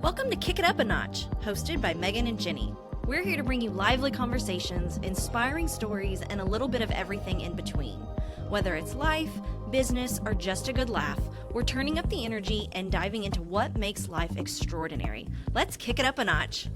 Welcome to Kick It Up a Notch, hosted by Megan and Jenny. We're here to bring you lively conversations, inspiring stories, and a little bit of everything in between. Whether it's life, business, or just a good laugh, we're turning up the energy and diving into what makes life extraordinary. Let's kick it up a notch.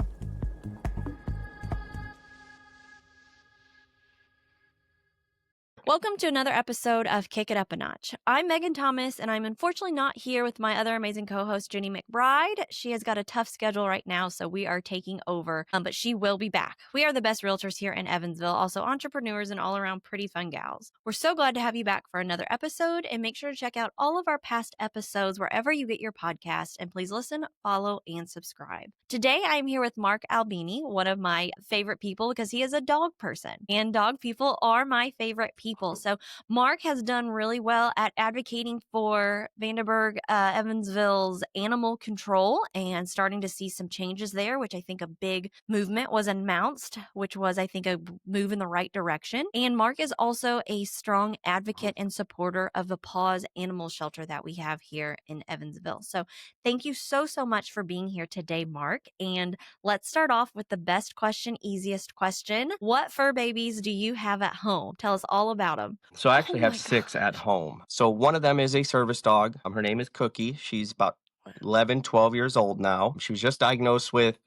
Welcome to another episode of Kick It Up a Notch. I'm Megan Thomas, and I'm unfortunately not here with my other amazing co-host, Jenny McBride. She has got a tough schedule right now, so we are taking over, but she will be back. We are the best realtors here in Evansville, also entrepreneurs and all around pretty fun gals. We're so glad to have you back for another episode, and make sure to check out all of our past episodes wherever you get your podcast, and please listen, follow, and subscribe. Today, I am here with Mark Albini, one of my favorite people because he is a dog person, and dog people are my favorite people. So Mark has done really well at advocating for Vandenberg, Evansville's animal control and starting to see some changes there, which I think a big movement was announced, which was, I think, a move in the right direction. And Mark is also a strong advocate and supporter of the Paws Animal Shelter that we have here in Evansville. So thank you so much for being here today, Mark. And let's start off with the best question, easiest question. What fur babies do you have at home? Tell us all about them. So I actually have 6 at home. So one of them is a service dog. Her name is Cookie. She's about 11, 12 years old now. She was just diagnosed with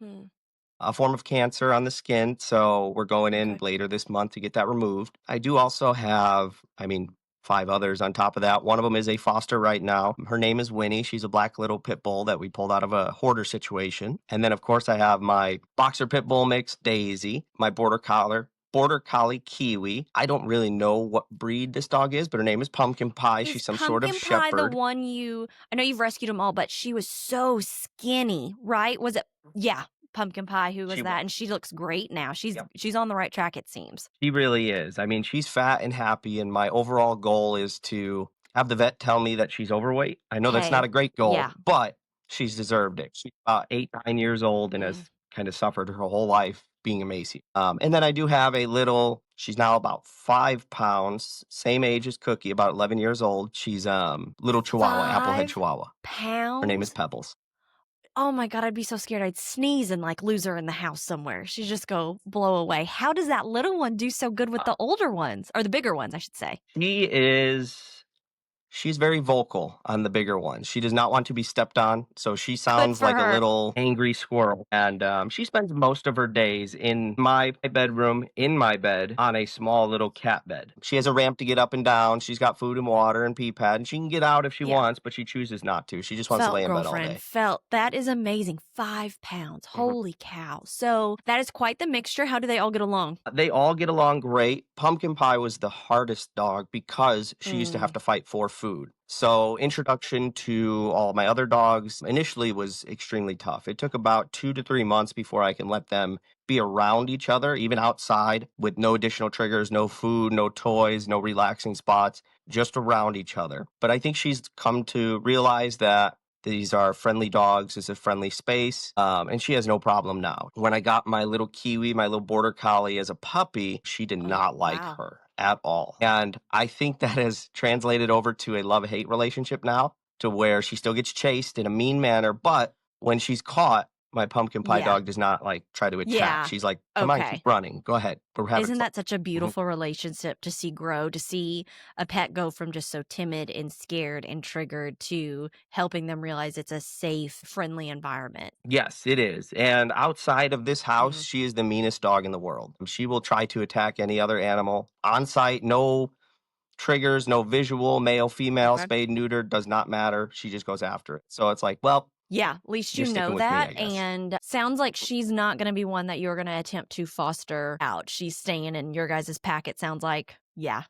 a form of cancer on the skin. So we're going in later this month to get that removed. I do also have, 5 others on top of that. One of them is a foster right now. Her name is Winnie. She's a black little pit bull that we pulled out of a hoarder situation. And then, of course, I have my boxer pit bull mix, Daisy, my border collie Kiwi. I don't really know what breed this dog is, but her name is Pumpkin Pie. She's some sort of shepherd. Pumpkin Pie, the one I know you've rescued them all, but she was so skinny, right? Was it? Yeah, Pumpkin Pie. Who was that? And she looks great now. She's on the right track, it seems. She really is. I mean, she's fat and happy, and my overall goal is to have the vet tell me that she's overweight. I know that's not a great goal, but she's deserved it. She's about 8, 9 years old and has kind of suffered her whole life being emaciated. And then I do have a little, she's now about 5 pounds, same age as Cookie, about 11 years old. She's little Chihuahua, Applehead Chihuahua. Pounds? Her name is Pebbles. Oh my God, I'd be so scared I'd sneeze and lose her in the house somewhere. She'd just go blow away. How does that little one do so good with the older ones, or the bigger ones, I should say? She's very vocal on the bigger ones. She does not want to be stepped on, so she sounds like a little angry squirrel. And she spends most of her days in my bedroom, in my bed, on a small little cat bed. She has a ramp to get up and down. She's got food and water and pee pad, and she can get out if she wants, but she chooses not to. She just wants to lay in bed all day. That is amazing. 5 pounds. Holy cow. So that is quite the mixture. How do they all get along? They all get along great. Pumpkin Pie was the hardest dog because she used to have to fight for food. So introduction to all my other dogs initially was extremely tough. It took about 2 to 3 months before I can let them be around each other, even outside, with no additional triggers, no food, no toys, no relaxing spots, just around each other. But I think she's come to realize that these are friendly dogs. It's a friendly space. And she has no problem now. When I got my little Kiwi, my little border collie as a puppy, she did not like her at all. And I think that has translated over to a love-hate relationship now, to where she still gets chased in a mean manner. But when she's caught, my Pumpkin Pie dog does not try to attack. Yeah. She's like, come on, keep running. Go ahead. Isn't that such a beautiful relationship to see grow, to see a pet go from just so timid and scared and triggered to helping them realize it's a safe, friendly environment? Yes, it is. And outside of this house, she is the meanest dog in the world. She will try to attack any other animal. On site, no triggers, no visual, male, female, spayed, neutered, does not matter. She just goes after it. So it's like, well, yeah, at least you know that. And sounds like she's not going to be one that you're going to attempt to foster out. She's staying in your guys' pack, it sounds like. Yeah.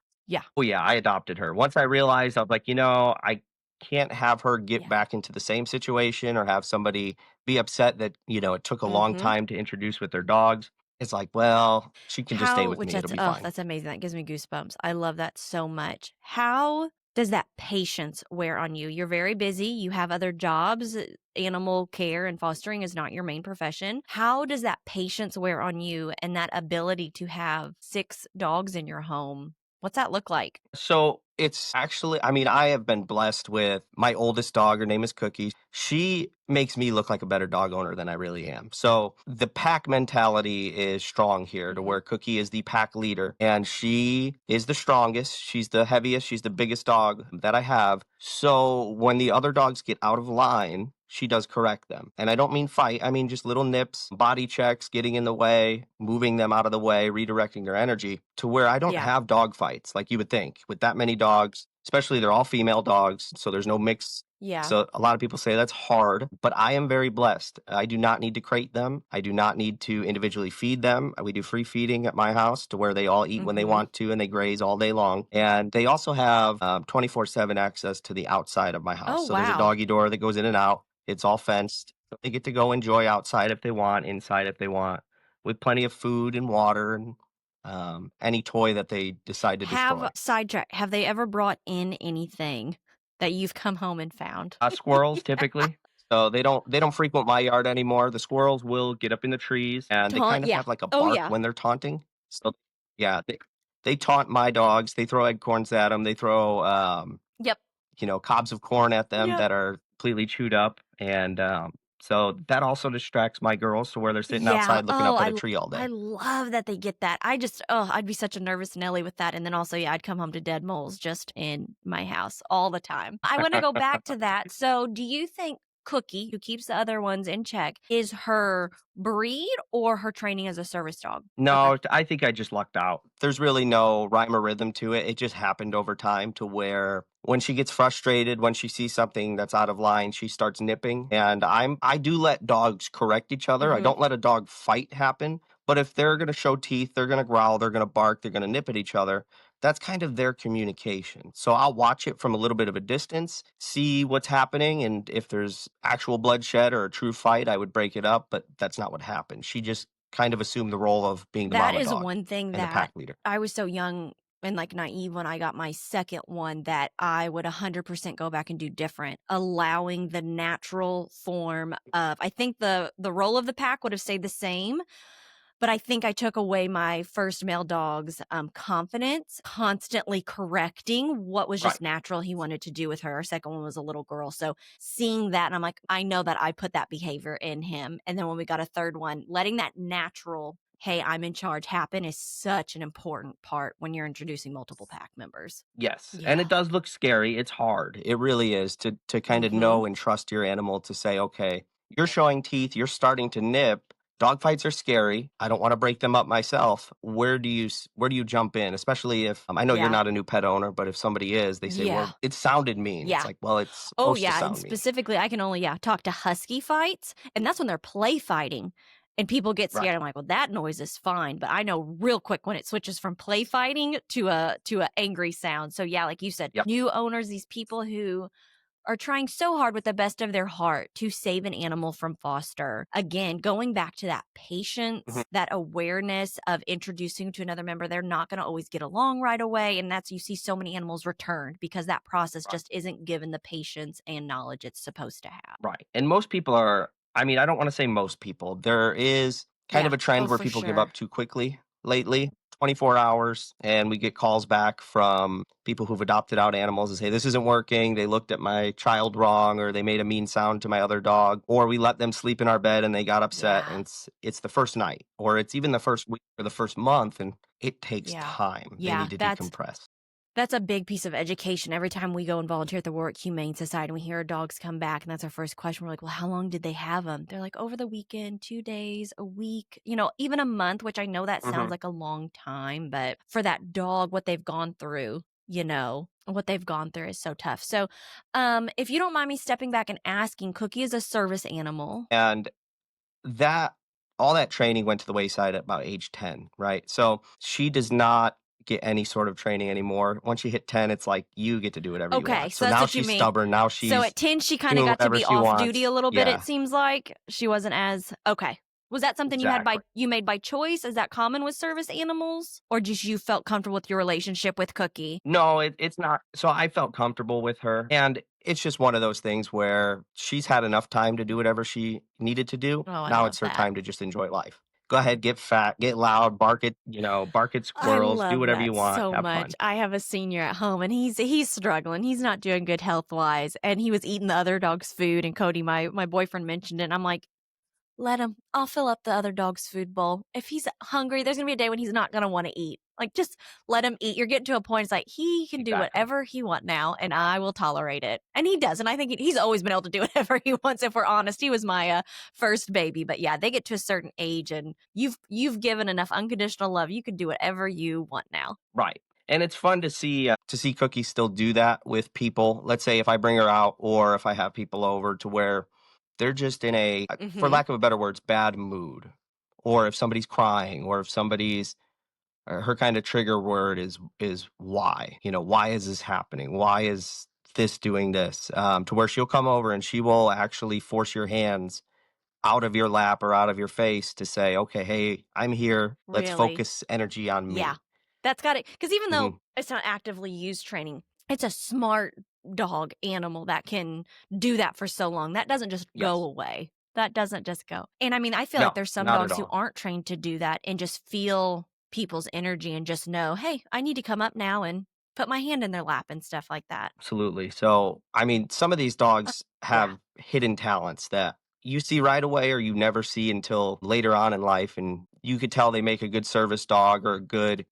Oh, yeah, I adopted her. Once I realized, I was like, I can't have her get back into the same situation or have somebody be upset that, it took a long time to introduce with their dogs. It's like, well, she can just stay with me. It'll be fine. That's amazing. That gives me goosebumps. I love that so much. How does that patience wear on you? You're very busy. You have other jobs. Animal care and fostering is not your main profession. How does that patience wear on you and that ability to have 6 dogs in your home? What's that look like? So it's actually, I mean, I have been blessed with my oldest dog. Her name is Cookie. She makes me look like a better dog owner than I really am. So the pack mentality is strong here to Mhm. where Cookie is the pack leader and she is the strongest. She's the heaviest. She's the biggest dog that I have. So when the other dogs get out of line, she does correct them. And I don't mean fight. I mean just little nips, body checks, getting in the way, moving them out of the way, redirecting their energy to where I don't Yeah. have dog fights like you would think with that many dogs, especially they're all female dogs. So there's no mix. Yeah. So a lot of people say that's hard, but I am very blessed. I do not need to crate them. I do not need to individually feed them. We do free feeding at my house to where they all eat when they Mhm. want to and they graze all day long. And they also have 24/7 access to the outside of my house. Oh, So there's a wow. doggy door that goes in and out. It's all fenced. So they get to go enjoy outside if they want, inside if they want, with plenty of food and water and any toy that they decide to destroy. Have they ever brought in anything that you've come home and found? Squirrels typically. So they don't frequent my yard anymore. The squirrels will get up in the trees and they kind of Yeah. have like a Oh, bark yeah. when they're taunting. So yeah, they taunt my dogs. They throw acorns at them. They throw Yep. cobs of corn at them Yep. that are completely chewed up and so that also distracts my girls to where they're sitting Yeah. outside looking Oh, up at a tree all I day. love that they get that. I'd be such a nervous Nelly with that. And then also, yeah, I'd come home to dead moles just in my house all the time. I want to go back to that. So, do you think Cookie, who keeps the other ones in check, is her breed or her training as a service dog? Okay. No, I think I just lucked out. There's really no rhyme or rhythm to it. It just happened over time to where when she gets frustrated, when she sees something that's out of line, she starts nipping. And I do let dogs correct each other. I Hmm. don't let a dog fight happen. But if they're gonna show teeth, they're gonna growl, they're gonna bark, they're gonna nip at each other. That's kind of their communication. So I'll watch it from a little bit of a distance, see what's happening, and if there's actual bloodshed or a true fight, I would break it up, but that's not what happened. She just kind of assumed the role of being the That mama is dog one thing and the that pack leader. I was so young and like naive when I got my second one that I would 100% go back and do different, allowing the natural form of, I think the role of the pack would have stayed the same, but I think I took away my first male dog's confidence, constantly correcting what was Right. just natural he wanted to do with her. Our second one was a little girl. So seeing that, and I'm like, I know that I put that behavior in him. And then when we got a third one, letting that natural, hey, I'm in charge happen is such an important part when you're introducing multiple pack members. Yes, and Yeah. it does look scary. It's hard. It really is to kind of Mm-hmm. know and trust your animal to say, okay, you're showing teeth, you're starting to nip. Dog fights are scary. I don't want to break them up myself. Where do you jump in? Especially if I know you're Yeah. not a new pet owner, but if somebody is, they say, Yeah. well, it sounded mean. It's Yeah. like, well, it's Oh, supposed to yeah, and sound mean. specifically, I can only, talk to husky fights, and that's when they're play fighting, and people get Right. scared. I'm like, "Well, that noise is fine," but I know real quick when it switches from play fighting to a angry sound. So, yeah, like you said, Yep. new owners, these people who are trying so hard with the best of their heart to save an animal from foster. Again, going back to that Mhm. patience, that awareness of introducing to another member, they're not going to always get along right away. And that's, you see so many animals returned because that process Right. just isn't given the patience and knowledge it's supposed to have. Right. And most people are, I mean, I don't want to say most people. There is kind Yeah. of a trend Oh, where for people give sure. up too quickly lately. 24 hours, and we get calls back from people who've adopted out animals and say, this isn't working. They looked at my child wrong, or they made a mean sound to my other dog, or we let them sleep in our bed and they got upset. Yeah. And it's the first night, or it's even the first week or the first month, and it takes Yeah. time. They Yeah. need to That's decompress. That's a big piece of education. Every time we go and volunteer at the Warwick Humane Society and we hear our dogs come back, and that's our first question. We're like, well, how long did they have them? They're like, over the weekend, 2 days, a week, even a month, which I know that sounds Hmm. like a long time, but for that dog, what they've gone through, what they've gone through is so tough. So, if you don't mind me stepping back and asking, Cookie is a service animal. And that all that training went to the wayside at about age 10, right? So she does not get any sort of training anymore. Once you hit 10, it's like you get to do whatever you Okay, want. So so that's now what you she's mean. stubborn. Now So she's at 10, she kind of doing got to whatever be she off duty wants. a little bit, it Yeah, seems like. She wasn't as okay. Was that something exactly. you made by choice? Is that common with service animals? Or just you felt comfortable with your relationship with Cookie? No, it's not. So I felt comfortable with her. And it's just one of those things where she's had enough time to do whatever she needed to do. Oh, I Now love it's her that. time to just enjoy life. Go ahead, get fat, get loud, bark at I squirrels, do love whatever you that want, so have much. fun. I have a senior at home and he's struggling. He's not doing good health-wise, and he was eating the other dog's food, and Cody, my boyfriend, mentioned it, and I'm like, "Let him. I'll fill up the other dog's food bowl. If he's hungry, there's gonna be a day when he's not gonna wanna eat. Like, just let him eat." You're getting to a point, it's like, he can do Exactly. whatever he want now, and I will tolerate it. And he does, and I think he's always been able to do whatever he wants, if we're honest. He was my, first baby, but yeah, they get to a certain age, and you've given enough unconditional love, you can do whatever you want now. Right. And it's fun to see Cookie still do that with people. Let's say if I bring her out or if I have people over to where they're just in a, for Mhm. lack of a better words, bad mood. Or if somebody's crying or if somebody's her kind of trigger word is why. Why is this happening? Why is this doing this? To where she'll come over and she will actually force your hands out of your lap or out of your face to say, okay, hey, I'm here. Let's Really. focus energy on Yeah. me. That's got it. Because even though Hmm. it's not actively used training, it's a smart dog animal that can do that for so long. That doesn't just go Yes. away. That doesn't just go. And I mean, I feel like No, there's some not at dogs who all. aren't trained to do that and just feel people's energy and just know, hey, I need to come up now and put my hand in their lap and stuff like that. Absolutely. So, I mean, some of these dogs Yeah. have hidden talents that you see right away or you never see until later on in life. And you could tell they make a good service dog or a good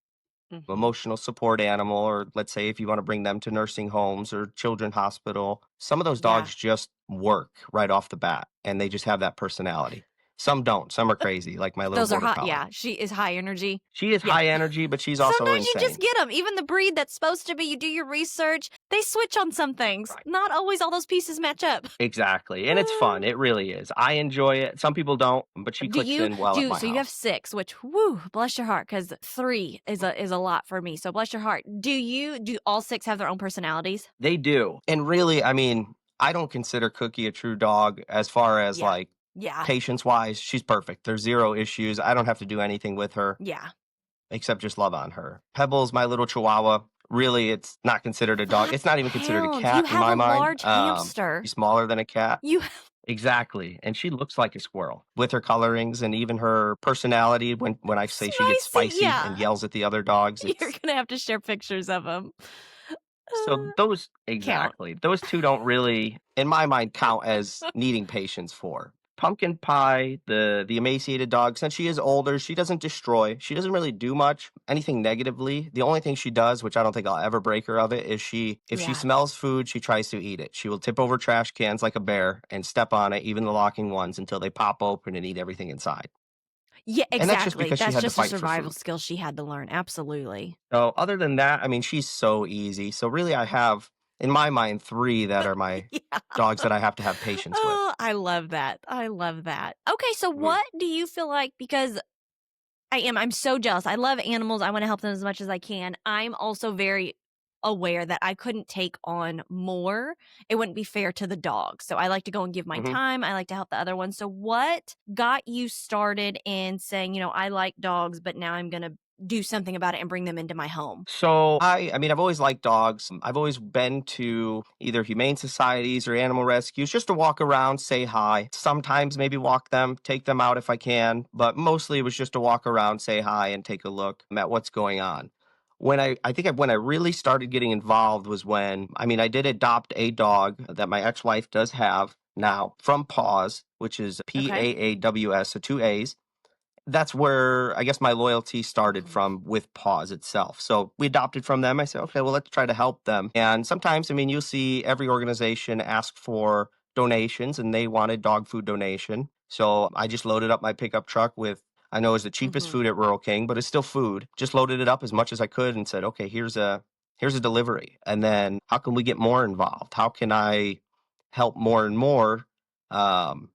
Hmm. emotional support animal. Or let's say if you want to bring them to nursing homes or children's hospital, some of those Yeah. dogs just work right off the bat and they just have that personality. Some don't. Some are crazy, like my little Those are border hot. collie. Yeah. She is high energy. She is Yeah. high energy, but she's also Sometimes you just insane. get them. Even the breed that's supposed to be, you do your research, they switch on some things. Right. Not always all those pieces match up. Exactly, and it's fun, it really is. I enjoy it, some people don't, but she Do clicks you in well at do my so you have house. 6, which whoo, bless your heart, because 3 is a lot for me. So bless your heart. Do all 6 have their own personalities? They do, and really, I mean, I don't consider Cookie a true dog as far as, Yeah. like, Yeah. patience-wise, she's perfect, there's 0 issues, I don't have to do anything with her Yeah. except just love on her. Pebbles, my little chihuahua, really, it's not considered a dog, 5 it's not even considered a pounds. You cat in have my a mind, large hamster. she's smaller than a cat. You Exactly, and she looks like a squirrel with her colorings and even her personality when I say she gets spicy. spicy and Yeah. yells at the other dogs, You're it's gonna have to share pictures of them. so those Count. exactly. Those 2 don't really, in my mind, count as needing patience for. Pumpkin Pie, the emaciated dog, since she is older, she doesn't destroy. She doesn't really do much, anything negatively. The only thing she does, which I don't think I'll ever break her of it, is if she Yeah. smells food, she tries to eat it. She will tip over trash cans like a bear and step on it, even the locking ones, until they pop open and eat everything inside. Yeah, And that's just exactly. because she That's had to just a fight for survival food. skill she had to learn. Absolutely. So other than that, I mean, she's so easy. So really, I have, in my mind, 3 that are my Yeah. dogs that I have to have patience with. Oh, I love that. I love that. Okay, so Mhm. what do you feel like, because I'm so jealous. I love animals. I want to help them as much as I can. I'm also very aware that I couldn't take on more. It wouldn't be fair to the dog. So I like to go and give my Mhm. time. I like to help the other one. So what got you started in saying, I like dogs, but now I'm going to do something about it and bring them into my home? So I mean, I've always liked dogs. I've always been to either humane societies or animal rescues just to walk around, say hi. Sometimes maybe walk them, take them out if I can, but mostly it was just to walk around, say hi, and take a look at what's going on. When I really started getting involved was when, I mean, I did adopt a dog that my ex-wife does have now from Paws, which is Okay. PAAWS, so 2 A's. That's where I guess my loyalty started Mhm. from with Paws itself. So we adopted from them. I said, okay, well, let's try to help them. And sometimes, I mean, you'll see every organization ask for donations and they wanted dog food donation. So I just loaded up my pickup truck with, I know it's the cheapest Mhm. food at Rural King, but it's still food. Just loaded it up as much as I could and said, okay, here's a delivery. And then how can we get more involved? How can I help more and more? Um,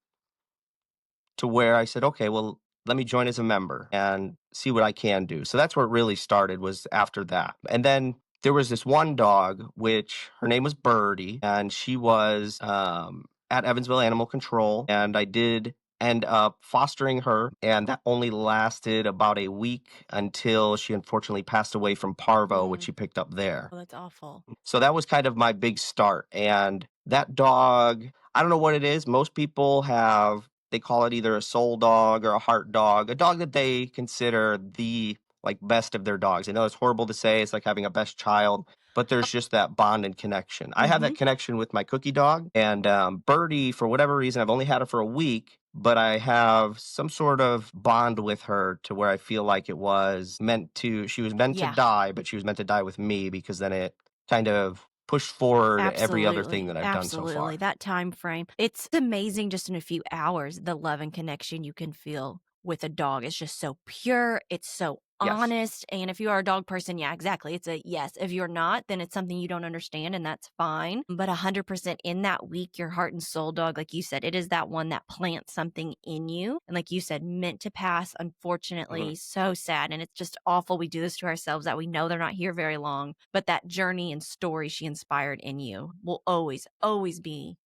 to where I said, okay, well, let me join as a member and see what I can do. So that's where it really started was after that. And then there was this one dog, which her name was Birdie, and she was at Evansville Animal Control. And I did end up fostering her, and that only lasted about a week until she unfortunately passed away from parvo, which Mm. she picked up there. Oh, that's awful. So that was kind of my big start. And that dog, I don't know what it is. Most people have They call it either a soul dog or a heart dog, a dog that they consider the like best of their dogs. I know it's horrible to say, it's like having a best child, but there's just that bond and connection. I have Mm-hmm. that connection with my cookie dog, and Birdie, for whatever reason, I've only had her for a week, but I have some sort of bond with her to where I feel like she was meant to Yeah. die, but she was meant to die with me because then it kind of pushed forward every other thing Absolutely. that I've done so Absolutely. far. That time frame. It's amazing just in a few hours the love and connection you can feel with a dog. It's just so pure, it's so Yes. honest. And if you are a dog person, yeah, exactly. It's a yes. If you're not, then it's something you don't understand and that's fine. But 100% in that week, your heart and soul dog, like you said, it is that one that plants something in you. And like you said, meant to pass, Mhm. unfortunately, so sad. And it's just awful. We do this to ourselves that we know they're not here very long. But that journey and story she inspired in you will always, always be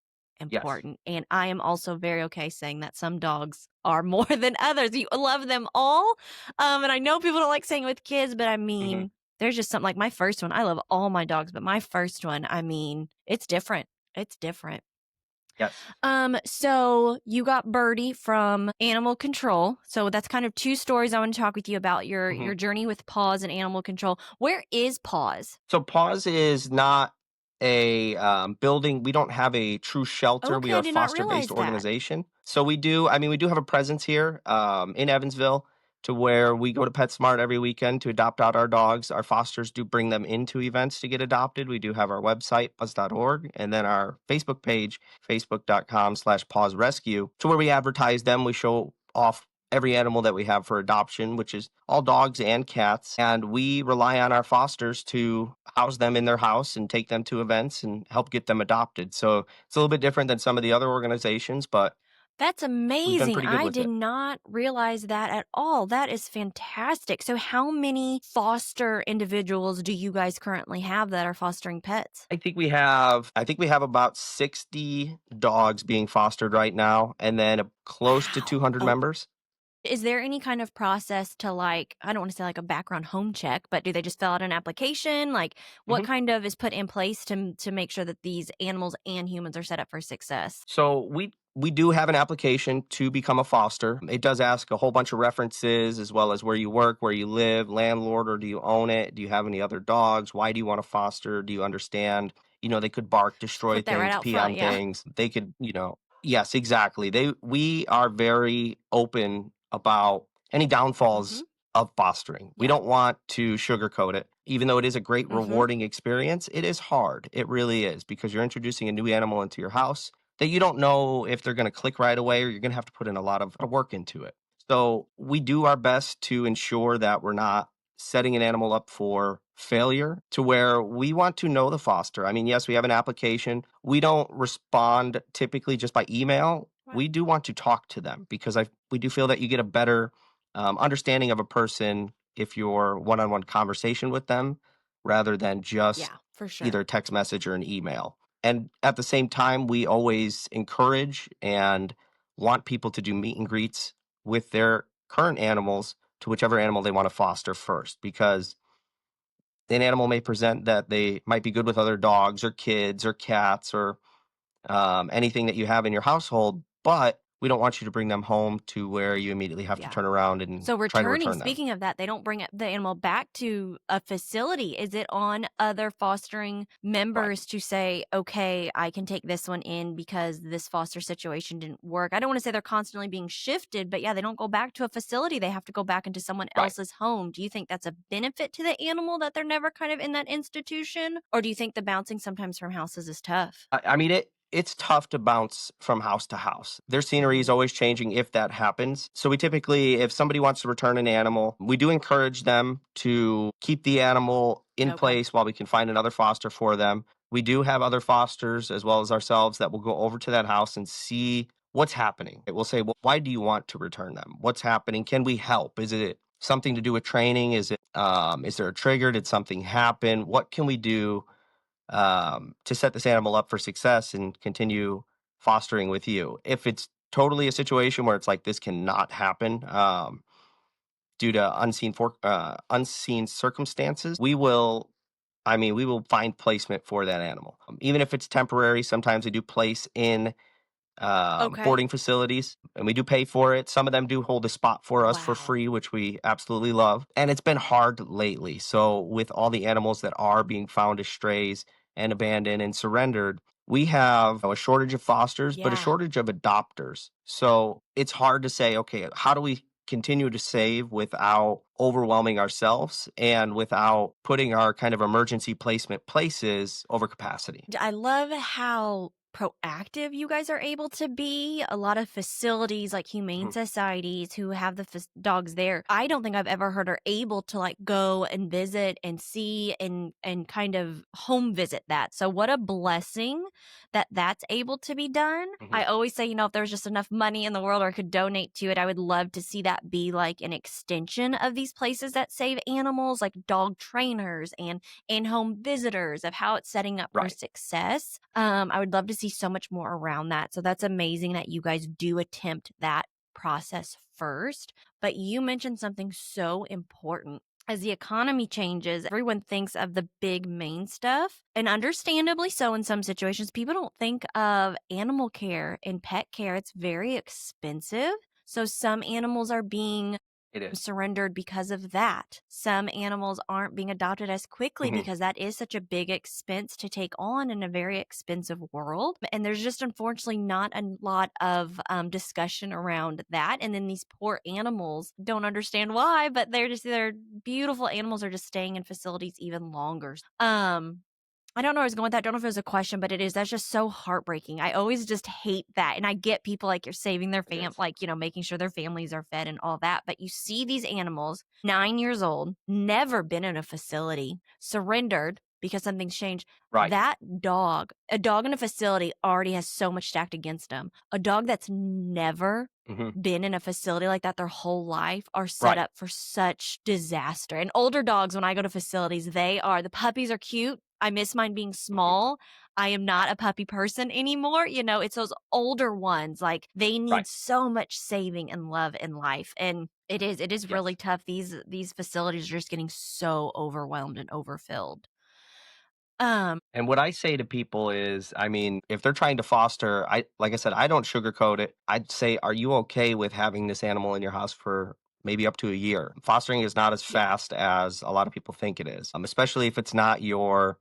Yes. important. And I am also very okay saying that some dogs are more than others. You love them all. And I know people don't like saying it with kids, but I Mhm. mean, there's just something like my first one. I love all my dogs, but my first one, I mean, it's different. It's different. Yes. So you got Birdie from Animal Control. So that's kind of two stories I want to talk with you about your Mhm. journey with Paws and Animal Control. Where is Paws? So Paws is not a building. We don't have a true shelter. We Okay, are I a did not foster-based realize that. organization. So we do have a presence here in Evansville to where we go to PetSmart every weekend to adopt out our dogs. Our fosters do bring them into events to get adopted. We do have our website, paws.org, and then our Facebook page, facebook.com/paws rescue, to where we advertise them. We show off every animal that we have for adoption, which is all dogs and cats. And we rely on our fosters to house them in their house and take them to events and help get them adopted. So it's a little bit different than some of the other organizations, but That's we've been amazing. pretty good I with did it. not realize that at all. That is fantastic. So, how many foster individuals do you guys currently have that are fostering pets? I think we have about 60 dogs being fostered right now and then close to Wow. 200 Oh, members. is there any kind of process to like, I don't want to say like a background home check, but do they just fill out an application? Like, what Mhm. kind of is put in place to make sure that these animals and humans are set up for success? So we do have an application to become a foster. It does ask a whole bunch of references as well as where you work, where you live, landlord, or do you own it? Do you have any other dogs? Why do you want to foster? Do you understand? They could bark, Just destroy put that right things, out pee front. on Yeah. things. They could, yes, exactly. We are very open about any Mm-hmm. downfalls of fostering. We Yeah. don't want to sugarcoat it. Even though it is a great Mm-hmm. rewarding experience, it is hard. It really is because you're introducing a new animal into your house that you don't know if they're going to click right away or you're going to have to put in a lot of work into it. So we do our best to ensure that we're not setting an animal up for failure to where we want to know the foster. I mean, yes, we have an application. We don't respond typically just by email. Right. We do want to talk to them because we do feel that you get a better understanding of a person if you're one-on-one conversation with them rather than just Yeah, for either sure. a text message or an email. And at the same time, we always encourage and want people to do meet and greets with their current animals to whichever animal they want to foster first, because an animal may present that they might be good with other dogs or kids or cats or anything that you have in your household, but we don't want you to bring them home to where you immediately have to Yeah. turn around and So try to returning, return them. speaking of that, they don't bring the animal back to a facility. Is it on other fostering Right. members to say, okay, I can take this one in because this foster situation didn't work? I don't want to say they're constantly being shifted, but yeah, they don't go back to a facility. They have to go back into someone Right. else's home. Do you think that's a benefit to the animal that they're never kind of in that institution? Or do you think the bouncing sometimes from houses is tough? I mean, it's tough to bounce from house to house. Their scenery Mm-hmm. is always changing if that happens. So we typically, if somebody wants to return an animal, we do encourage them to keep the animal in Okay. place while we can find another foster for them. We do have other fosters as well as ourselves that will go over to that house and see what's happening. It will say, well, why do you want to return them? What's happening? Can we help? Is it something to do with training? Is there a trigger? Did something happen? What can we do to set this animal up for success and continue fostering with you? If it's totally a situation where it's like this cannot happen due to unseen circumstances, we will find placement for that animal. Even if it's temporary, sometimes they do place in Okay. boarding facilities, and we do pay for it. Some of them do hold a spot for us for Wow. free, which we absolutely love. And it's been hard lately. So, with all the animals that are being found as strays and abandoned and surrendered, we have a shortage of fosters, but a Yeah. shortage of adopters. So, it's hard to say, okay, how do we continue to save without overwhelming ourselves and without putting our kind of emergency placement places over capacity? I love how proactive you guys are able to be. A lot of facilities like humane Mhm. societies who have the dogs there, I don't think I've ever heard are able to like go and visit and see and kind of home visit that. So what a blessing that that's able to be done. I Mhm. always say, if there's just enough money in the world or I could donate to it, I would love to see that be like an extension of these places that save animals, like dog trainers and in-home visitors, of how it's setting up for Right. success. I would love to see so much more around that. So that's amazing that you guys do attempt that process first. But you mentioned something so important. As the economy changes, everyone thinks of the big main stuff. And understandably so, in some situations, people don't think of animal care and pet care. It's very expensive. So some animals are being It is. surrendered because of that. Some animals aren't being adopted as quickly Mhm. because that is such a big expense to take on in a very expensive world. And there's just unfortunately not a lot of discussion around that. And then these poor animals don't understand why, but they're beautiful animals are just staying in facilities even longer. I don't know where I was going with that. I don't know if it was a question, but it is. That's just so heartbreaking. I always just hate that. And I get people like you're saving their It is. like, making sure their families are fed and all that. But you see these animals, 9 years old, never been in a facility, surrendered because something's changed. Right. That dog, a dog in a facility already has so much stacked against them. A dog that's never Mhm. been in a facility like that their whole life are set Right. up for such disaster. And older dogs, when I go to facilities, the puppies are cute. I miss mine being Mhm. small. I am not a puppy person anymore. It's those older ones. Like they Right. need so much saving and love in life. And it is really Yes. tough. These facilities are just getting so overwhelmed and overfilled. And what I say to people is, I mean, if they're trying to foster, like I said, I don't sugarcoat it. I'd say, are you okay with having this animal in your house for maybe up to a year? Fostering is not as Yeah. fast as a lot of people think it is, especially if it's not your,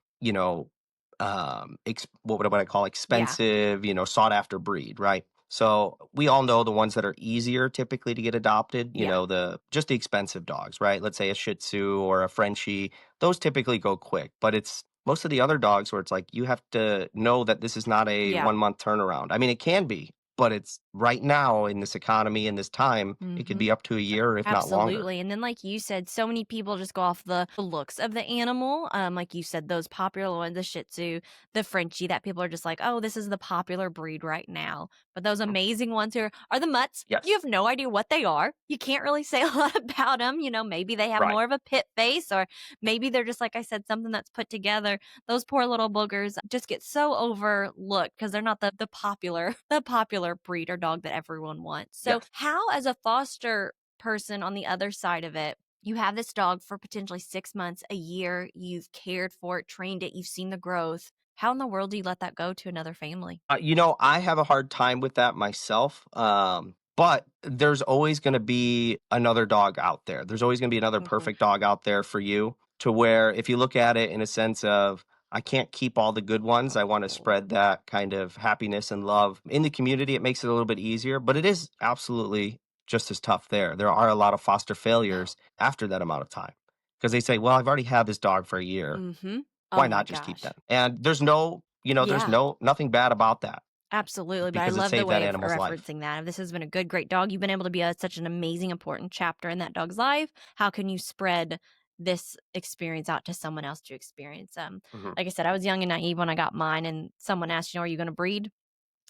what would I call Yeah. expensive, sought after breed, right? So we all know the ones that are easier typically to get adopted, Yeah. the expensive dogs, right? Let's say a Shih Tzu or a Frenchie, those typically go quick, but it's most of the other dogs where it's like you have to know that this is not a Yeah. 1 month turnaround. I mean, it can be, but it's right now in this economy, in this time, it could Mm-hmm. be up to a year, if not longer. Absolutely. And then like you said, so many people just go off the looks of the animal. Like you said, those popular ones, the Shih Tzu, the Frenchie, that people are just like, oh, this is the popular breed right now. But those Mhm. amazing ones here are the mutts. You Yes. have no idea what they are. You can't really say a lot about them. Maybe they have Right. more of a pit face, or maybe they're just, like I said, something that's put together. Those poor little boogers just get so overlooked because they're not the popular the popular breed or dog that everyone wants. So Yes. how, as a foster person on the other side of it, you have this dog for potentially 6 months, a year, you've cared for it, trained it, you've seen the growth. How in the world do you let that go to another family? I have a hard time with that myself. But there's always going to be another dog out there. There's always going to be another Mhm. perfect dog out there for you to where if you look at it in a sense of, I can't keep all the good ones. I want to Oh. spread that kind of happiness and love in the community. It makes it a little bit easier, but it is absolutely just as tough there. There are a lot of foster failures after that amount of time because they say, well, I've already had this dog for a year. Mhm. Why Oh my not just keep them? gosh. And there's Yeah. nothing bad about that Absolutely, but I because it love the saved that way of animal's life. referencing that. If this has been a good, great dog, you've been able to be such an amazing, important chapter in that dog's life. How can you spread this experience out to someone else to experience? Mhm. Like I said, I was young and naive when I got mine, and someone asked, are you going to breed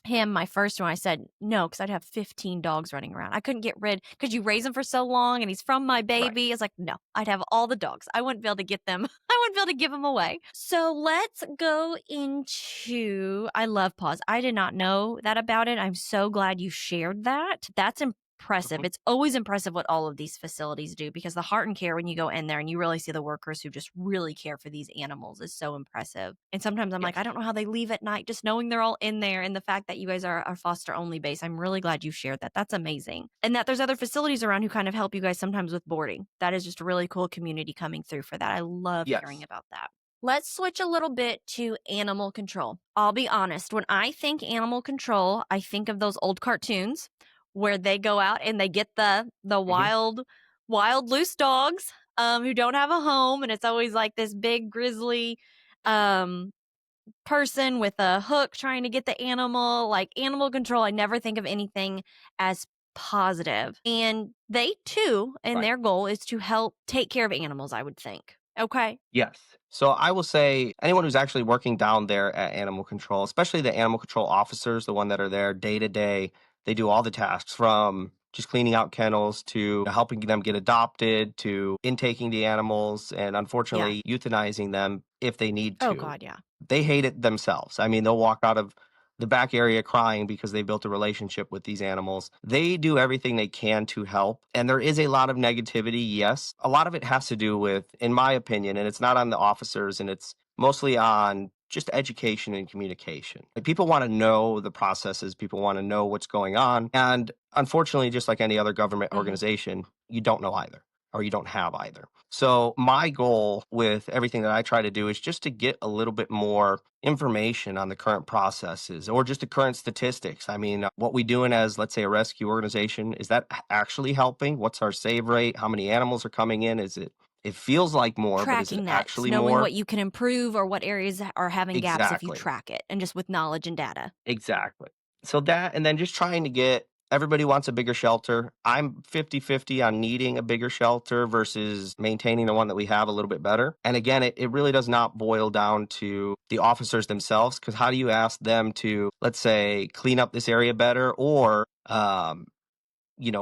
him? My first one, I said no, because I'd have 15 dogs running around. I couldn't get rid because you raise him for so long and he's from my Right. baby. It's like, no, I'd have all the dogs. I wouldn't be able to get them. I wouldn't be able to give them away. So let's go into, I love paws. I did not know that about it. I'm so glad you shared that. That's impressive. Mhm. It's always impressive what all of these facilities do, because the heart and care, when you go in there and you really see the workers who just really care for these animals, is so impressive. And sometimes I'm like, I Yes. don't know how they leave at night, just knowing they're all in there. And the fact that you guys are a foster only base, I'm really glad you shared that. That's amazing. And that there's other facilities around who kind of help you guys sometimes with boarding. That is just a really cool community coming through for that. I love hearing Yes. about that. Let's switch a little bit to animal control. I'll be honest, when I think animal control, I think of those old cartoons where they go out and they get the Mhm. wild loose dogs who don't have a home, and it's always like this big grizzly um person with a hook trying to get the animal. Like animal control, I never think of anything as positive. And they too, and Right. their goal is to help take care of animals, I would think. Okay. Yes. So I will say anyone who's actually working down there at animal control, especially the animal control officers, the one that are there day to day, they do all the tasks from just cleaning out kennels to helping them get adopted to intaking the animals and Yeah. unfortunately euthanizing them if they need Oh to. God, yeah. They hate it themselves. I mean, they'll walk out of the back area crying because they built a relationship with these animals. They do everything they can to help. And there is a lot of negativity, yes. A lot of it has to do with, in my opinion, and it's not on the officers and it's mostly on just education and communication. Like, people want to know the processes, people want to know what's going on. And unfortunately, just like any other government Hmm. organization, you don't know either, or you don't have either. So, my goal with everything that I try to do is just to get a little bit more information on the current processes or just the current statistics. I mean, what we doing as, let's say, a rescue organization, is that actually helping? What's our save rate? How many animals are coming in? It feels like more, but is it Tracking that, actually knowing more? what you can improve or what areas are having gaps if you Exactly. track it, and just with knowledge and data. Exactly. So that, and then just trying to get everybody wants a bigger shelter. I'm 50-50 on needing a bigger shelter versus maintaining the one that we have a little bit better. And again, it really does not boil down to the officers themselves, because how do you ask them to, let's say, clean up this area better or,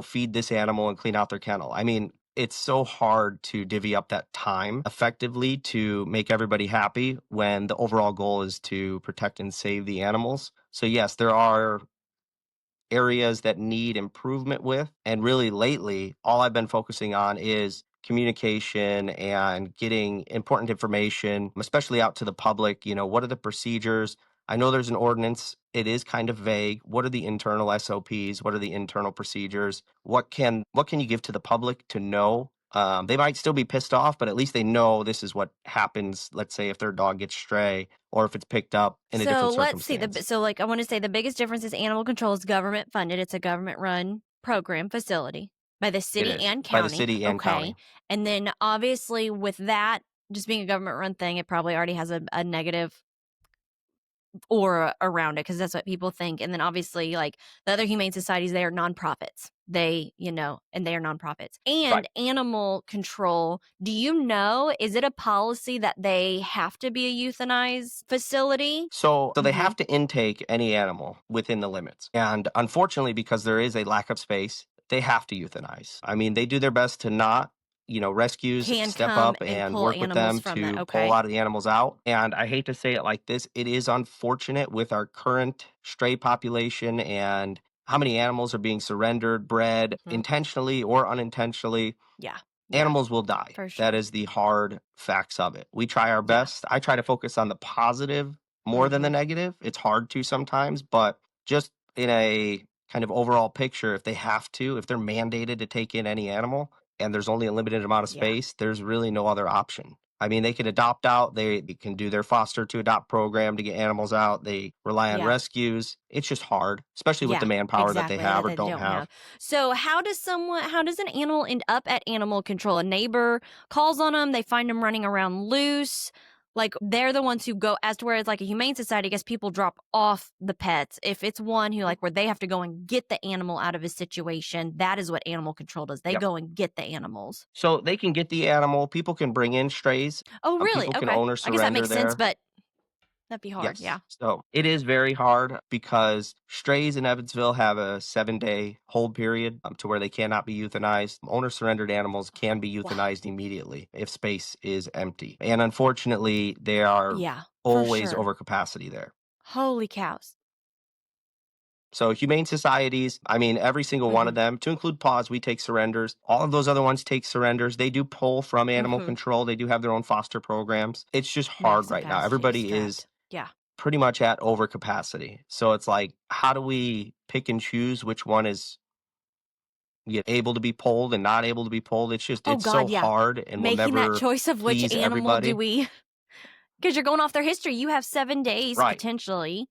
feed this animal and clean out their kennel? I mean, it's so hard to divvy up that time effectively to make everybody happy when the overall goal is to protect and save the animals. So, yes, there are areas that need improvement with. And really lately, all I've been focusing on is communication and getting important information, especially out to the public. What are the procedures? I know there's an ordinance. It is kind of vague. What are the internal SOPs? What are the internal procedures? What can you give to the public to know? They might still be pissed off, but at least they know this is what happens. Let's say if their dog gets stray or if it's picked up in a So different let's see. circumstance. I want to say the biggest difference is animal control is government funded. It's a government run program facility by the It city is and by the county. city and Okay. county. And then obviously with that just being a government run thing, it probably already has a negative aura around it, because that's what people think. And then obviously, like the other humane societies, they are nonprofits. And they are nonprofits. Right. And animal control, do you know, is it a policy that they have to be a euthanized facility? So they Hmm. have to intake any animal within the limits. And unfortunately, because there is a lack of space, they have to euthanize. I mean, they do their best to not, rescues Can step come up and and pull work with animals them from that. to pull a Okay. lot of the animals out. And I hate to say it like this, it is unfortunate with our current stray population and how many animals are being surrendered, bred Hmm. intentionally or unintentionally. Yeah. Yeah. Animals will die. For That sure. is the hard facts of it. We try our Yeah. best. I try to focus on the positive more than the Hmm. negative. It's hard to sometimes, but just in a kind of overall picture, if they're mandated to take in any animal and there's only a limited amount of Yeah. space, there's really no other option. I mean, they can adopt out, they can do their foster to adopt program to get animals out. They rely on Yeah. rescues. It's just hard, especially with the Yeah, manpower that they exactly, have that or they don't don't have. have. So how does an animal end up at animal control? A neighbor calls on them, they find them running around loose. Like they're the ones who go, as to where it's like a humane society, I guess people drop off the pets. If it's one who like where they have to go and get the animal out of a situation, that is what animal control does. They Yep. go and get the animals. So they can get the animal. People can bring in strays. Oh, really? People can Okay. own or I guess that surrender makes sense, there. but that'd be hard. Yes. Yeah. So it is very hard because strays in Evansville have a 7-day hold period to where they cannot be euthanized. Owner surrendered animals can be Wow. euthanized immediately if space is empty. And unfortunately, they are Yeah, for always sure. over capacity there. Holy cows. So humane societies, I mean, every single one Mm-hmm. of them, to include paws, we take surrenders. All of those other ones take surrenders. They do pull from animal Mm-hmm. control. They do have their own foster programs. It's just hard Max right now. capacity is Everybody is strapped. Yeah. pretty much at overcapacity. So it's like, how do we pick and choose which one is able to be pulled and not able to be pulled? It's just, Oh it's so God, yeah. hard and will Making that never choice of which please animal do everybody. we, because you're going off their history. You have 7 days Right, potentially.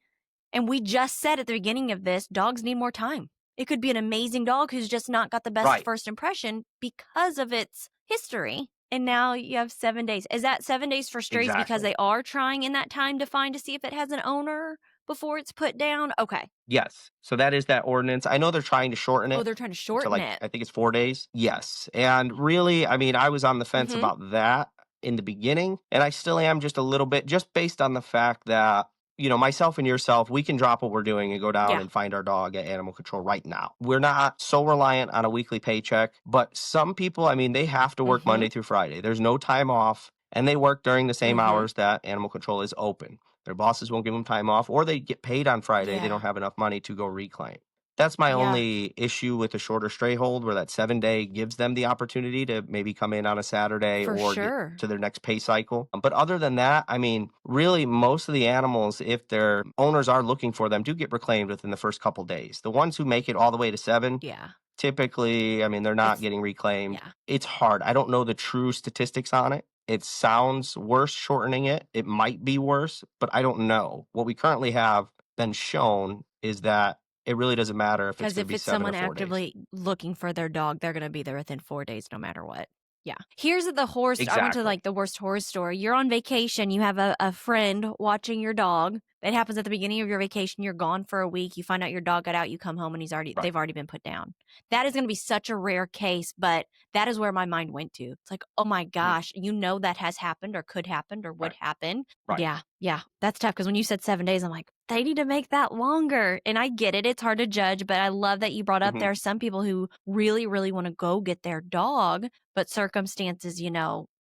And we just said at the beginning of this, dogs need more time. It could be an amazing dog who's just not got the best right, first impression because of its history. And now you have 7 days. Is that 7 days for strays because exactly. they are trying in that time to find to see if it has an owner before it's put down? Okay. Yes. So that is that ordinance. I know they're trying to shorten Oh, it they're trying to to shorten like, it. I think it's 4 days. Yes. And really, I mean, I was on the fence Mm-hmm. about that in the beginning, and I still am just a little bit, just based on the fact that, myself and yourself, we can drop what we're doing and go down Yeah. and find our dog at animal control right now. We're not so reliant on a weekly paycheck, but some people, I mean, they have to work Mm-hmm. Monday through Friday. There's no time off, and they work during the same Mm-hmm. hours that animal control is open. Their bosses won't give them time off, or they get paid on Friday. They Yeah. don't have enough money to go reclaim. That's my Yeah. only issue with the shorter stray hold, where that 7 day gives them the opportunity to maybe come in on a Saturday For or get sure. to their next pay cycle. But other than that, I mean, really, most of the animals, if their owners are looking for them, do get reclaimed within the first couple days. The ones who make it all the way to 7, Yeah. typically, I mean, they're not It's, getting reclaimed. yeah. It's hard. I don't know the true statistics on it. It sounds worse shortening it. It might be worse, but I don't know. What we currently have been shown is that it really doesn't matter if it's Because going to if be it's 7 or someone 4 days. actively looking for their dog, they're going to be there within 4 days no matter what. Yeah. Here's the horror I went to Exactly. like the worst horror story. You're on vacation. You have a friend watching your dog. It happens at the beginning of your vacation. You're gone for a week. You find out your dog got out. You come home and Right. they've already been put down. That is going to be such a rare case, but that is where my mind went to. It's like, oh my Mhm. gosh, that has happened or could happen or would Right. happen. Right. Yeah. Yeah. That's tough because when you said 7 days, I'm like, they need to make that longer. And I get it. It's hard to judge, but I love that you brought up Mhm. there are some people who really, really want to go get their dog, but circumstances,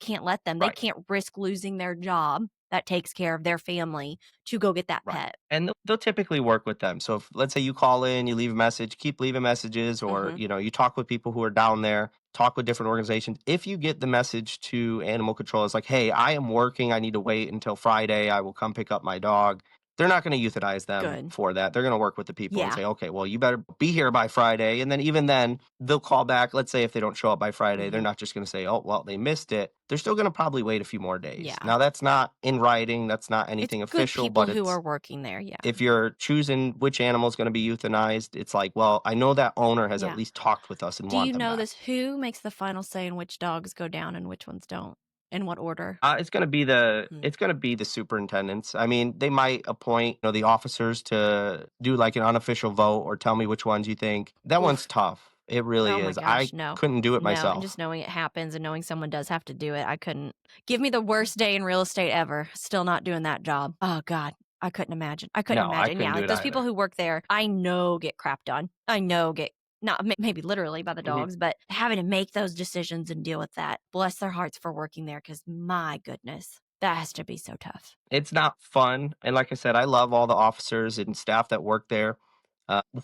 can't let them. They Right. can't risk losing their job that takes care of their family to go get that Right. pet. And they'll typically work with them. So if, let's say you call in, you leave a message, keep leaving messages, or, Mm-hmm. you talk with people who are down there, talk with different organizations. If you get the message to animal control, it's like, hey, I am working. I need to wait until Friday. I will come pick up my dog. They're not going to euthanize them Good. for that. They're going to work with the people and Yeah. say, okay, well, you better be here by Friday. And then even then, they'll call back. Let's say if they don't show up by Friday, they're Mm-hmm. not just going to say, oh, well, they missed it. They're still going to probably wait a few more days. Yeah. Now, that's not in writing. That's not It's anything good official, people but who are it's, working there. Yeah. if you're choosing which animal is going to be euthanized, it's like, well, I know that owner has at Yeah. least talked with us and Do want you them know back. this? Who makes the final say in which dogs go down and which ones don't? In what order? It's going to be the Hmm. it's going to be the superintendents. I mean, they might appoint, the officers to do like an unofficial vote or tell me which ones you think. That one's Oof. tough. It really Oh my is. I gosh, no. couldn't do it No, and just myself. knowing it happens and knowing someone does have to do it, I couldn't. Give me the worst day in real estate ever. Still not doing that job. Oh God, I couldn't imagine. I couldn't No, I imagine. couldn't Yeah, do like it those people either. who work there, I know get crap done. I know get not maybe literally by the Mhm. dogs, but having to make those decisions and deal with that. Bless their hearts for working there because my goodness, that has to be so tough. It's not fun, and like I said, I love all the officers and staff that work there.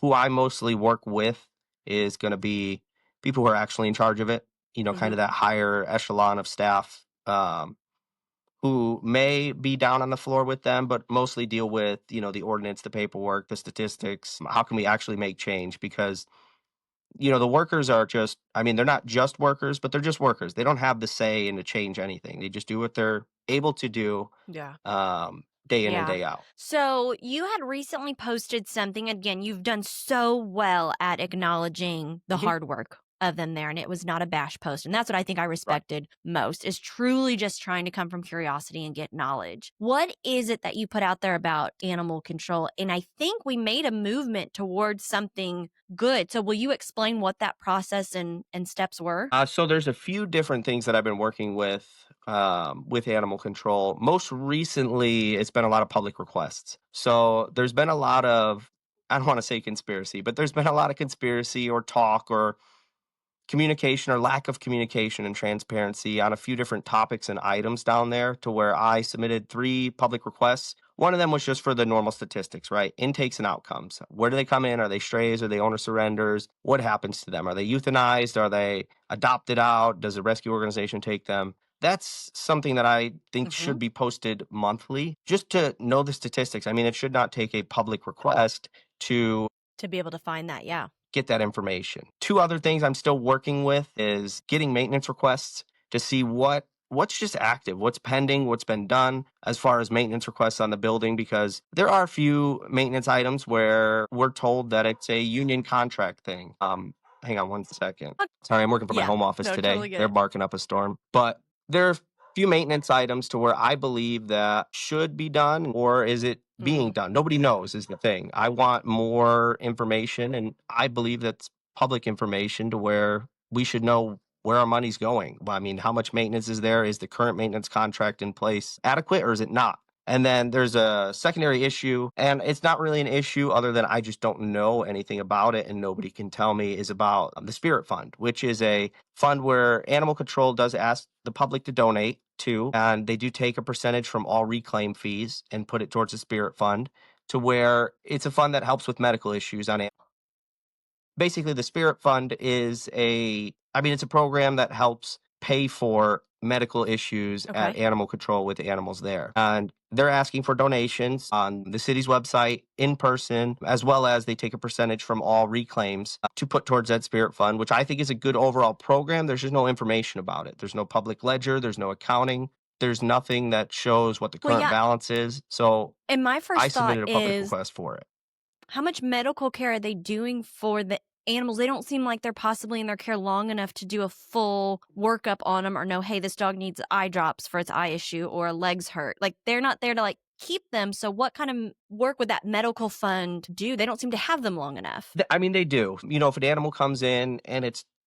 Who I mostly work with is gonna be people who are actually in charge of it, kind Mm-hmm. of that higher echelon of staff, who may be down on the floor with them, but mostly deal with, the ordinance, the paperwork, the statistics. How can we actually make change? Because, the workers are just, I mean, they're not just workers, but they're just workers. They don't have the say in to change anything. They just do what they're able to do, Yeah. day in and Yeah. day out. So you had recently posted something. Again, you've done so well at acknowledging the Mhm. hard work of them there, and it was not a bash post. And that's what I think I Right. respected most is truly just trying to come from curiosity and get knowledge. What is it that you put out there about animal control? And I think we made a movement towards something good. So will you explain what that process and steps were? So there's a few different things that I've been working with animal control. Most recently, it's been a lot of public requests. So there's been a lot of, I don't want to say conspiracy, but there's been a lot of conspiracy or talk or communication or lack of communication and transparency on a few different topics and items down there, to where I submitted 3 public requests. One of them was just for the normal statistics, right? Intakes and outcomes. Where do they come in? Are they strays? Are they owner surrenders? What happens to them? Are they euthanized? Are they adopted out? Does a rescue organization take them? That's something that I think Hmm. should be posted monthly just to know the statistics. I mean, it should not take a public request to To be able to find that, yeah. get that information. Two other things I'm still working with is getting maintenance requests to see what's just active, what's pending, what's been done as far as maintenance requests on the building, because there are a few maintenance items where we're told that it's a union contract thing. Hang on one second. Sorry, I'm working from my Yeah. home office No, today. totally get They're it. barking up a storm. But there are few maintenance items to where I believe that should be done, or is it being Mm. done? Nobody knows is the thing. I want more information, and I believe that's public information to where we should know where our money's going. Well, I mean, how much maintenance is there? Is the current maintenance contract in place adequate, or is it not? And then there's a secondary issue, and it's not really an issue other than I just don't know anything about it and nobody can tell me, is about the Spirit Fund, which is a fund where animal control does ask the public to donate to, and they do take a percentage from all reclaim fees and put it towards the Spirit Fund, to where it's a fund that helps with medical issues on basically the Spirit Fund is it's a program that helps pay for medical issues at Okay. animal control with the animals there. And they're asking for donations on the city's website in person, as well as they take a percentage from all reclaims to put towards that Spirit Fund, which I think is a good overall program. There's just no information about it. There's no public ledger. There's no accounting. There's nothing that shows what the Well, current yeah. balance is. So And my I first thought submitted a public is, request for it. how much medical care are they doing for the animals? They don't seem like they're possibly in their care long enough to do a full workup on them or know, hey, this dog needs eye drops for its eye issue or a leg's hurt. Like, they're not there to like keep them. So what kind of work would that medical fund do? They don't seem to have them long enough. I mean, they do. You know, if an animal comes in and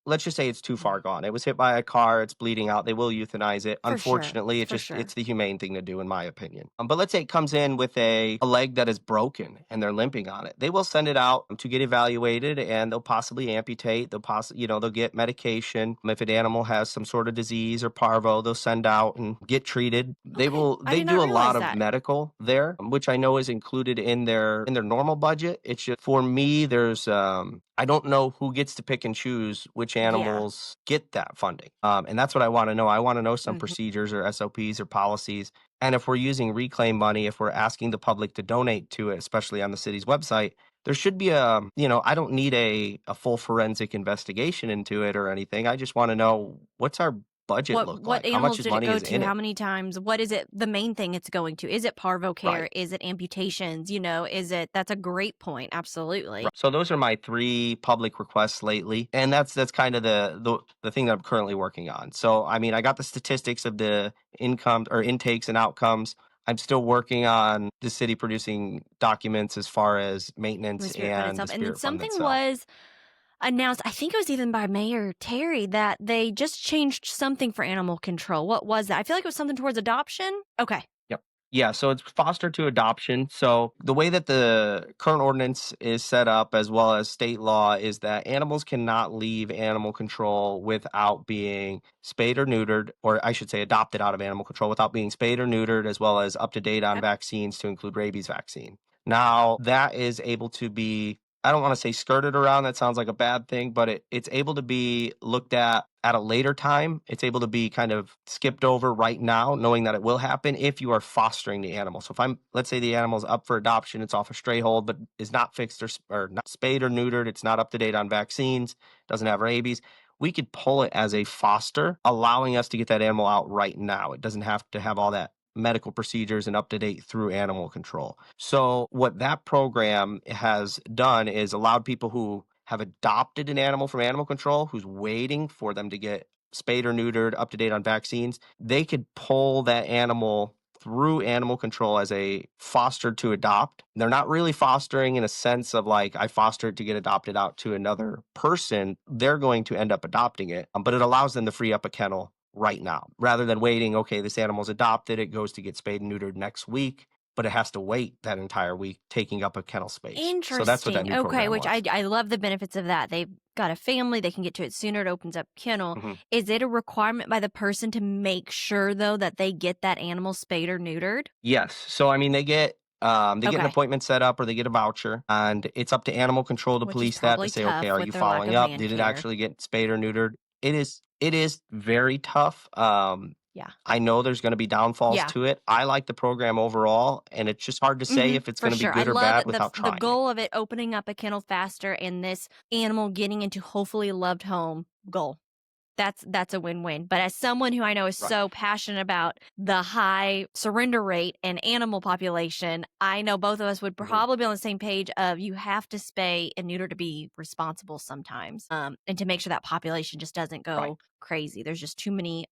let's just say it's too Mm. far gone. It was hit by a car, it's bleeding out. They will euthanize it. For sure. Unfortunately, For sure. it's the humane thing to do, in my opinion. But let's say it comes in with a leg that is broken and they're limping on it. They will send it out to get evaluated, and they'll possibly amputate. They'll get medication. If an animal has some sort of disease or parvo, they'll send out and get treated. Okay. I They did do not a lot realize of that. medical there, which I know is included in their normal budget. It's just for me, there's I don't know who gets to pick and choose which Yeah. animals get that funding. And that's what I want to know. I want to know some Hmm. procedures or SOPs or policies. And if we're using reclaim money, if we're asking the public to donate to it, especially on the city's website, there should be I don't need a full forensic investigation into it or anything. I just want to know, what's our budget look What like? How much animals is did it money go is to? in How it? many times? What is it, the main thing it's going to? Is it parvo care? Right. Is it amputations? That's a great point. Absolutely. Right. So those are my three public requests lately, and that's kind of the thing that I'm currently working on. So I mean, I got the statistics of the income or intakes and outcomes. I'm still working on the city producing documents as far as The maintenance Spirit Fund and the itself. And then Spirit Fund something itself. was announced, I think it was even by Mayor Terry, that they just changed something for animal control. What was that? I feel like it was something towards adoption. Okay. Yep. Yeah, so it's foster to adoption. So the way that the current ordinance is set up, as well as state law, is that animals cannot leave animal control without being spayed or neutered, or I should say adopted out of animal control without being spayed or neutered, as well as up to date on Okay. vaccines to include rabies vaccine. Now, that is able to be, I don't want to say skirted around, that sounds like a bad thing, but it's able to be looked at a later time. It's able to be kind of skipped over right now, knowing that it will happen if you are fostering the animal. So let's say the animal's up for adoption, it's off a stray hold, but is not fixed or not spayed or neutered, it's not up to date on vaccines, doesn't have rabies. We could pull it as a foster, allowing us to get that animal out right now. It doesn't have to have all that medical procedures and up to date through animal control. So what that program has done is allowed people who have adopted an animal from animal control, who's waiting for them to get spayed or neutered, up to date on vaccines, they could pull that animal through animal control as a foster to adopt. They're not really fostering in a sense of like, I fostered to get adopted out to another person. They're going to end up adopting it, but it allows them to free up a kennel right now rather than waiting. Okay, this animal's adopted, it goes to get spayed and neutered next week, but it has to wait that entire week, taking up a kennel space. So that's what that Interesting. new Okay, program which was. I love the benefits of that. They've got a family, they can get to it sooner, it opens up kennel. Mhm. Is it a requirement by the person to make sure, though, that they get that animal spayed or neutered? Yes. So, I mean, they get an Okay. appointment set up or they get a voucher, and it's up to animal control to Which is police that, to probably say, "Okay, tough are with you their lack following of up? man Did it care. actually get spayed or neutered?" It is very tough. Yeah. I know there's gonna be downfalls Yeah. to it. I like the program overall, and it's just hard to say if it's For gonna be sure. I good or love bad the without the trying it. goal of it opening up a kennel faster and this animal getting into hopefully a loved home goal. That's a win-win. But as someone who I know is Right. so passionate about the high surrender rate and animal population, I know both of us would Mhm. probably be on the same page of you have to spay and neuter to be responsible sometimes, and to make sure that population just doesn't Right. go crazy. There's just too many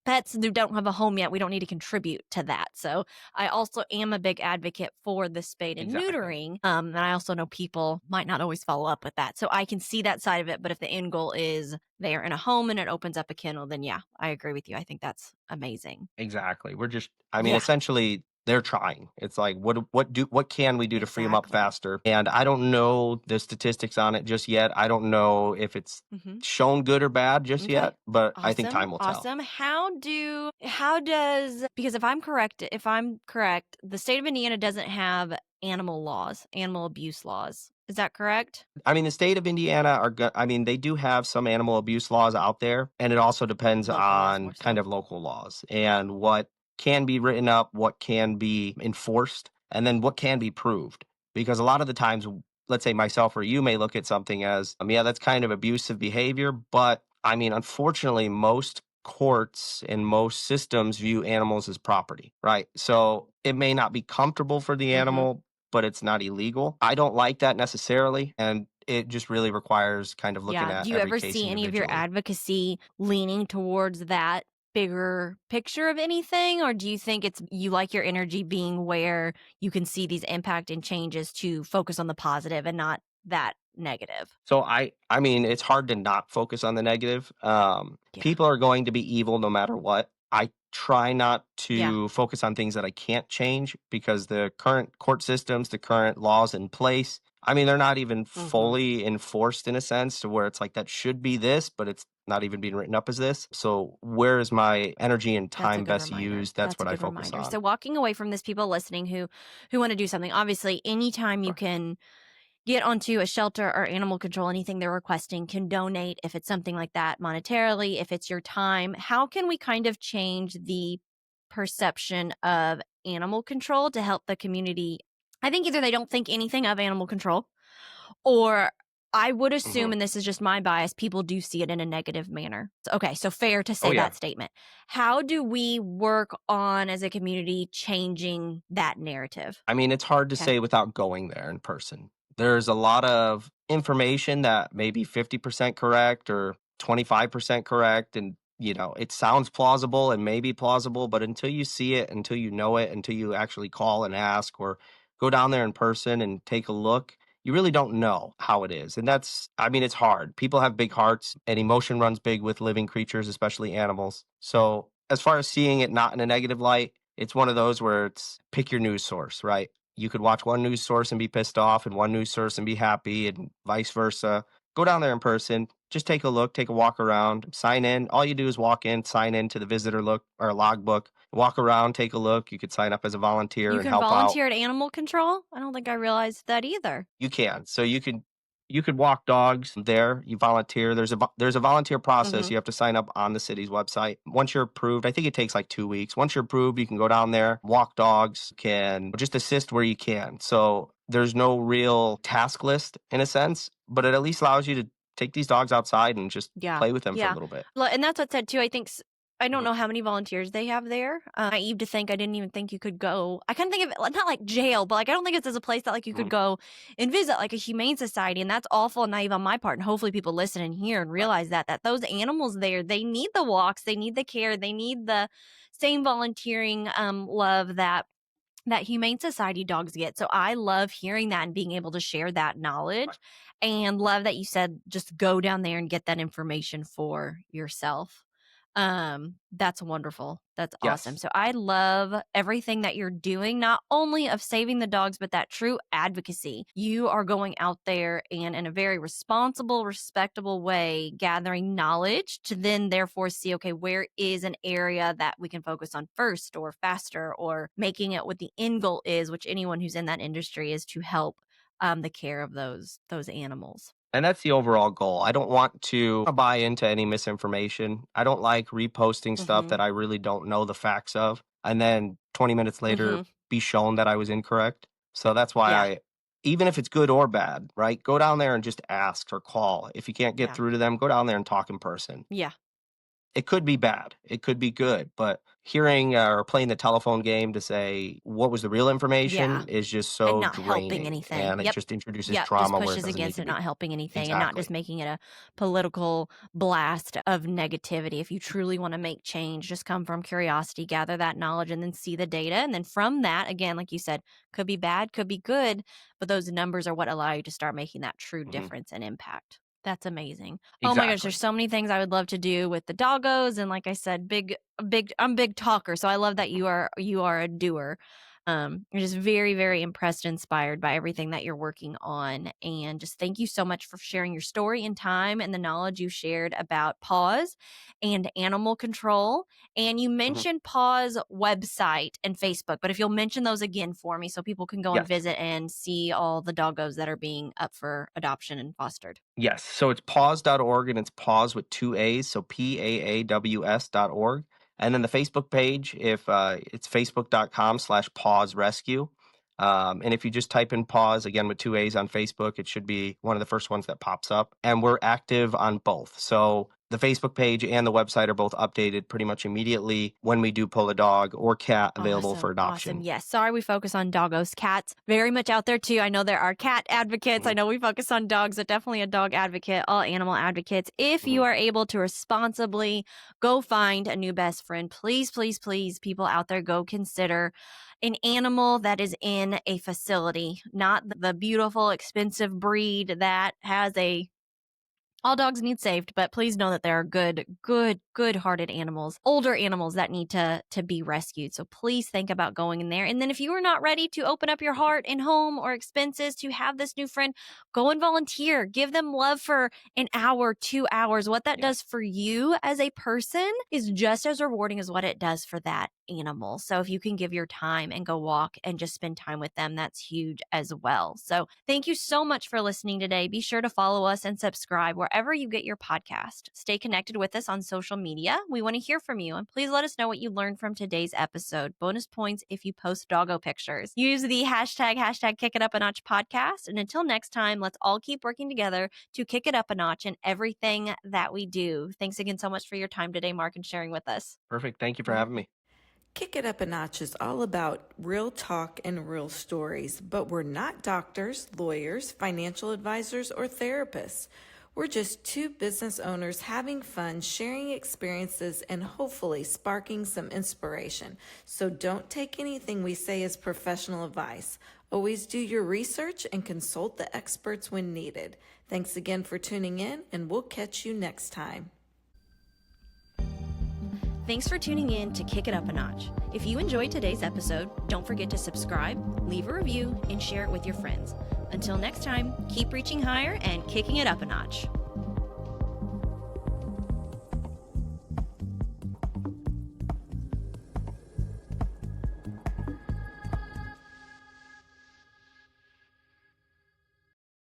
pets who don't have a home yet. We don't need to contribute to that. So I also am a big advocate for the spade and Exactly. neutering. And I also know people might not always follow up with that. So I can see that side of it. But if the end goal is they are in a home and it opens up a kennel, then yeah, I agree with you. I think that's amazing. Exactly. Yeah, Essentially, they're trying. It's like, what can we do to free them up exactly. faster? And I don't know the statistics on it just yet. I don't know if it's Hmm. shown good or bad just Okay. yet, but I think Awesome. time will tell. Awesome. Because if I'm correct, the state of Indiana doesn't have animal abuse laws. Is that correct? I mean, the state of Indiana they do have some animal abuse laws out there, and it also depends Local laws on more kind so. of local laws and what can be written up, what can be enforced, and then what can be proved. Because a lot of the times, let's say myself or you may look at something as, yeah, that's kind of abusive behavior, but I mean, unfortunately, most courts and most systems view animals as property, right? So it may not be comfortable for the Hmm. animal, but it's not illegal. I don't like that necessarily, and it just really requires kind of looking Yeah. at Do you every ever case see any of your individually. advocacy leaning towards that bigger picture of anything? Or do you think you like your energy being where you can see these impact and changes to focus on the positive and not that negative? So I mean, it's hard to not focus on the negative. Yeah. People are going to be evil no matter what. I try not Yeah. to focus on things that I can't change because the current court systems, the current laws in place, I mean, they're not even Hmm. fully enforced in a sense to where it's like that should be this, but it's not even being written up as this. So where is my energy and That's a time good best reminder. used? That's That's a what I good focus reminder. on. So walking away from this, people listening who want to do something, obviously anytime you Sure. can get onto a shelter or animal control, anything they're requesting, can donate if it's something like that monetarily, if it's your time. How can we kind of change the perception of animal control to help the community? I think either they don't think anything of animal control, or I would assume, Mhm. and this is just my bias, people do see it in a negative manner. Okay, so fair to Oh say yeah. that statement. How do we work on, as a community, changing that narrative? I mean, it's hard to Okay. say without going there in person. There's a lot of information that may be 50% correct or 25% correct. And, it sounds plausible and may be plausible, but until you see it, until you know it, until you actually call and ask or go down there in person and take a look, you really don't know how it is. And I mean, it's hard. People have big hearts and emotion runs big with living creatures, especially animals. So, as far as seeing it not in a negative light, it's one of those where it's pick your news source, right? You could watch one news source and be pissed off, and one news source and be happy, and vice versa. Go down there in person, just take a look, take a walk around, sign in. All you do is walk in, sign in to the visitor look or logbook, walk around, take a look. You could sign up as a volunteer You and can help out. volunteer at animal control? I don't think I realized that either. You can. So you could walk dogs there. You volunteer. There's a volunteer process. Mhm. You have to sign up on the city's website. Once you're approved, I think it takes like 2 weeks. Once you're approved, you can go down there, walk dogs, can just assist where you can. So there's no real task list in a sense, but it at least allows you to take these dogs outside and just Yeah, play with them for a yeah. little bit. And that's what said too, I think I don't Mhm. know how many volunteers they have there. Naive to think I didn't even think you could go. I kinda think of it not like jail, but, like, I don't think it's as a place that, like, you could Mhm. go and visit, like a humane society, and that's awful and naive on my part, and hopefully people listen and hear and Right. realize that those animals there, they need the walks, they need the care, they need the same volunteering, love that humane society dogs get. So I love hearing that and being able to share that Right. knowledge, and love that you said just go down there and get that information for yourself. That's wonderful. That's awesome. Yes. So I love everything that you're doing, not only of saving the dogs, but that true advocacy. You are going out there and in a very responsible, respectable way, gathering knowledge to then therefore see, okay, where is an area that we can focus on first or faster, or making it what the end goal is, which anyone who's in that industry is to help the care of those animals. And that's the overall goal. I don't want to buy into any misinformation. I don't like reposting stuff Mm-hmm. that I really don't know the facts of, and then 20 minutes later Mm-hmm. be shown that I was incorrect. So that's why Yeah. even if it's good or bad, right? Go down there and just ask or call. If you can't get Yeah. through to them, go down there and talk in person. Yeah. It could be bad. It could be good, but hearing or playing the telephone game to say what was the real Yeah. information is just And so not helping draining, anything. and it Yep. just introduces Yep. Just trauma where it pushes doesn't need against to it, be. not helping anything, and not just Exactly. making it a political blast of negativity. If you truly want to make change, just come from curiosity, gather that knowledge, and then see the data. And then from that, again, like you said, could be bad, could be good, but those numbers are what allow you to start making that true Mhm. difference and impact. That's amazing. Oh my gosh, there's Exactly. so many things I would love to do with the doggos. And like I said, I'm a big talker. So I love that you are a doer. I'm just very, very impressed and inspired by everything that you're working on. And just thank you so much for sharing your story and time and the knowledge you shared about Paws and animal control. And you Mhm. mentioned Paws website and Facebook, but if you'll mention those again for me so people can go and Yes. visit and see all the doggos that are being up for adoption and fostered. Yes. So it's paws.org, and it's paws with two A's. So PAAWS.org. And then the Facebook page, if it's facebook.com/paws rescue. And if you just type in paws again with two A's on Facebook, it should be one of the first ones that pops up. And we're active on both. So the Facebook page and the website are both updated pretty much immediately when we do pull a dog or cat available for Awesome. Awesome. adoption. Yes. Sorry, we focus on doggos. Cats, very much out there too. I know there are cat advocates. I Mhm. know we focus on dogs, but definitely a dog advocate, all animal advocates. If you Mhm. are able to responsibly go find a new best friend, please, please, please, people out there, go consider an animal that is in a facility, not the beautiful, expensive breed that has a all dogs need saved, but please know that there are good-hearted animals, older animals that need to be rescued. So please think about going in there. And then if you are not ready to open up your heart and home or expenses to have this new friend, go and volunteer. Give them love for an hour, 2 hours. What that does Yes. for you as a person is just as rewarding as what it does for that animal. So if you can give your time and go walk and just spend time with them, that's huge as well. So thank you so much for listening today. Be sure to follow us and subscribe wherever you get your podcast. Stay connected with us on social media. We want to hear from you, and please let us know what you learned from today's episode. Bonus points if you post doggo pictures. Use the hashtag KickItUpANotchPodcast. And until next time, let's all keep working together to kick it up a notch in everything that we do. Thanks again so much for your time today, Mark, and sharing with us. Perfect. Thank you for having me. Kick It Up a Notch is all about real talk and real stories, but we're not doctors, lawyers, financial advisors, or therapists. We're just two business owners having fun, sharing experiences, and hopefully sparking some inspiration. So don't take anything we say as professional advice. Always do your research and consult the experts when needed. Thanks again for tuning in, and we'll catch you next time. Thanks for tuning in to Kick It Up a Notch. If you enjoyed today's episode, don't forget to subscribe, leave a review, and share it with your friends. Until next time, keep reaching higher and kicking it up a notch.